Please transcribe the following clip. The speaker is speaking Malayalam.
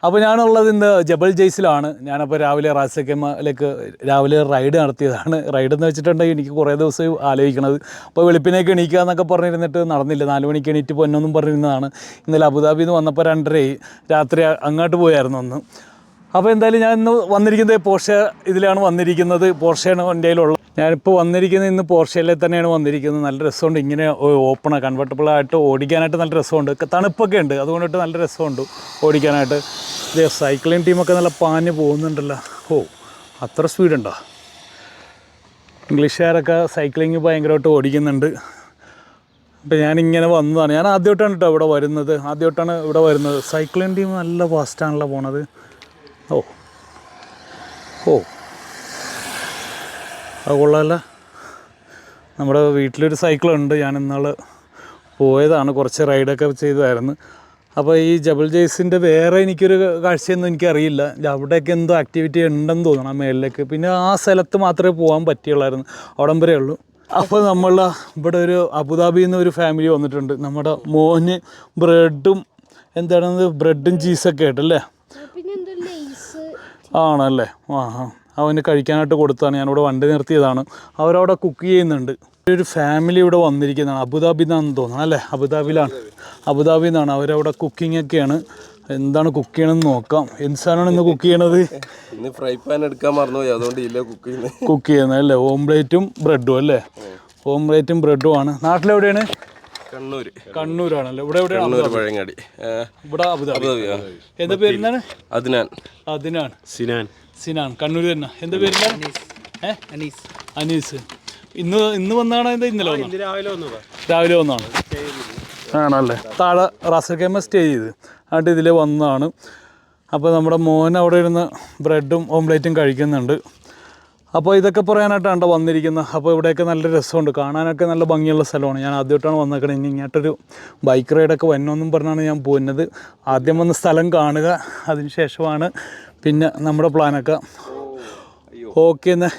അപ്പോൾ ഞാനുള്ളത് ഇന്ന് ജബൽ ജയ്സിലാണ്. ഞാനപ്പോൾ രാവിലെ റാസക്കമ്മയിലേക്ക് രാവിലെ റൈഡ് നടത്തിയതാണ്. റൈഡ് എന്ന് വെച്ചിട്ടുണ്ടെങ്കിൽ എനിക്ക് കുറേ ദിവസം ആലോചിക്കണത്. അപ്പോൾ വെളുപ്പിനേക്ക് എണീക്കുക എന്നൊക്കെ പറഞ്ഞിരുന്നിട്ട് നടന്നില്ല. 4 മണിക്ക് എണീറ്റ് പൊന്നൊന്നും പറഞ്ഞിരുന്നതാണ്. ഇന്നലെ അബുദാബിയിൽ നിന്ന് വന്നപ്പോൾ 2:30 രാത്രി അങ്ങോട്ട് പോയായിരുന്നു ഒന്ന്. അപ്പോൾ എന്തായാലും ഞാൻ ഇന്ന് വന്നിരിക്കുന്നത് പോർഷെ ഇതിലാണ് വന്നിരിക്കുന്നത്. പോർഷെയാണ് എൻ്റെ കയ്യിലുള്ളത്. ഞാനിപ്പോൾ വന്നിരിക്കുന്നത് ഇന്ന് പോർഷയിലെ തന്നെയാണ് വന്നിരിക്കുന്നത്. നല്ല രസമുണ്ട്. ഇങ്ങനെ ഓപ്പണാണ്, കൺവെർട്ടബിളായിട്ട് ഓടിക്കാനായിട്ട് നല്ല രസമുണ്ട്. തണുപ്പൊക്കെ ഉണ്ട്, അതുകൊണ്ടിട്ട് നല്ല രസമുണ്ട് ഓടിക്കാനായിട്ട്. ഇത് സൈക്ലിംഗ് ടീമൊക്കെ നല്ല പാഞ്ഞ് പോകുന്നുണ്ടല്ലോ. അത്ര സ്പീഡുണ്ടോ? ഇംഗ്ലീഷുകാരൊക്കെ സൈക്ലിങ് ഭയങ്കരമായിട്ട് ഓടിക്കുന്നുണ്ട്. അപ്പോൾ ഞാനിങ്ങനെ വന്നതാണ്. ഞാൻ ആദ്യമായിട്ടാണ് കേട്ടോ ഇവിടെ വരുന്നത്. സൈക്ലിംഗ് ടീം നല്ല ഫാസ്റ്റാണല്ലോ പോണത്. അത് കൊള്ളാമല്ല. നമ്മുടെ വീട്ടിലൊരു സൈക്കിളുണ്ട്. ഞാൻ ഇന്നാൾ പോയതാണ്, കുറച്ച് റൈഡൊക്കെ ചെയ്തതായിരുന്നു. അപ്പോൾ ഈ ജബൽ ജയ്സിൻ്റെ വേറെ എനിക്കൊരു കാഴ്ചയൊന്നും എനിക്കറിയില്ല. അവിടെയൊക്കെ എന്തോ ആക്ടിവിറ്റി ഉണ്ടെന്ന് തോന്നണം ആ മേളിലേക്ക്. പിന്നെ ആ സ്ഥലത്ത് മാത്രമേ പോകാൻ പറ്റിയുള്ളായിരുന്നു, അവിടം വരെ ഉള്ളൂ. അപ്പോൾ നമ്മൾ ഇവിടെ ഒരു അബുദാബിയിൽ നിന്ന് ഒരു ഫാമിലി വന്നിട്ടുണ്ട്. നമ്മുടെ മോന് ബ്രെഡും ചീസൊക്കെ ആയിട്ടല്ലേ ആണല്ലേ. അവന് കഴിക്കാനായിട്ട് കൊടുത്താണ്. ഞാനിവിടെ വണ്ടി നിർത്തിയതാണ്. അവരവിടെ കുക്ക് ചെയ്യുന്നുണ്ട്. ഒരു ഫാമിലി ഇവിടെ വന്നിരിക്കുന്നതാണ്. അബുദാബിയിൽ നിന്നാണെന്ന് തോന്നണം അല്ലേ? അബുദാബിയിൽ നിന്നാണ്. അവരവിടെ കുക്കിങ്ങൊക്കെയാണ്. എന്താണ് കുക്ക് ചെയ്യണമെന്ന് നോക്കാം. എന്ത് സാധനമാണ് ഇന്ന് കുക്ക് ചെയ്യണത്? ഫ്രൈ പാൻ എടുക്കാൻ മറന്നുപോയി, അതുകൊണ്ട് കുക്ക് ചെയ്യുന്നത് അല്ലേ? ഓംലേറ്റും ബ്രെഡും അല്ലേ? ഓംലേറ്റും ബ്രെഡും ആണ്. നാട്ടിലെവിടെയാണ്? കണ്ണൂരാണല്ലോ. ഇവിടെ എവിടെയാണ്? ഇവിടെ അബുദാബി. എന്താ പേരെന്താണ്? അദ്നാൻ. സിനാൻ. കണ്ണൂർ തന്നെ. എന്താ പേരിലാണ്? അനീസ്. ഇന്ന് വന്നാണ്? ഇന്നലെ രാവിലെ വന്നാണ് ആണല്ലേ? താഴെ റാസൽഖൈമ സ്റ്റേ ചെയ്ത് എന്നിട്ട് ഇതിൽ വന്നതാണ്. അപ്പോൾ നമ്മുടെ മോൻ അവിടെ ഇരുന്ന് ബ്രെഡും ഓംലേറ്റും കഴിക്കുന്നുണ്ട്. അപ്പോൾ ഇതൊക്കെ പറയാനായിട്ടാണ് വന്നിരിക്കുന്നത്. അപ്പോൾ ഇവിടെയൊക്കെ നല്ല രസമുണ്ട്, കാണാനൊക്കെ നല്ല ഭംഗിയുള്ള സ്ഥലമാണ്. ഞാൻ ആദ്യമായിട്ടാണ് വന്നേക്കണത്. ഇനി ഇങ്ങോട്ടൊരു ബൈക്ക് റൈഡൊക്കെ വരണമെന്നും പറഞ്ഞാണ് ഞാൻ പോകുന്നത്. ആദ്യം വന്ന് സ്ഥലം കാണുക, അതിന് ശേഷമാണ് പിന്നെ നമ്മുടെ പ്ലാനൊക്കെ. ഓക്കെ എന്നാൽ